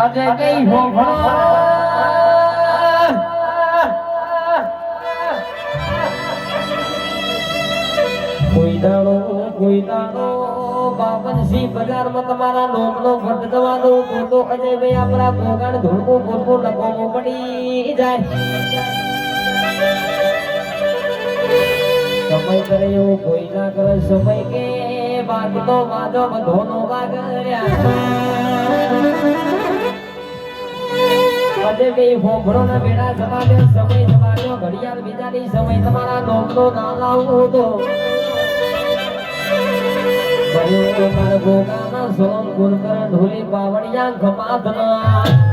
અજે કઈ હો કોઈ દાડો બાવનસી બજારમાં તમારા નોમનો ફટ જવાનો તો અજય ભાઈ આપણા ભોગાણ ધૂળકો ભૂલકો ડકોમો પડી જાય સમય કરે એવું કોઈ ના કરે સમય કે વાગતો વાજો બધોનો વાગર્યા અજય ભાઈ હોભળો ના બેડા સમાજે સમય તમારો ઘડિયાળ બીજાની સમય તમારા નોમનો ના લાવવો તો ભયો માર ભોગાના સોમ ગુલકર ઢોલી બાવળિયા ગપાતના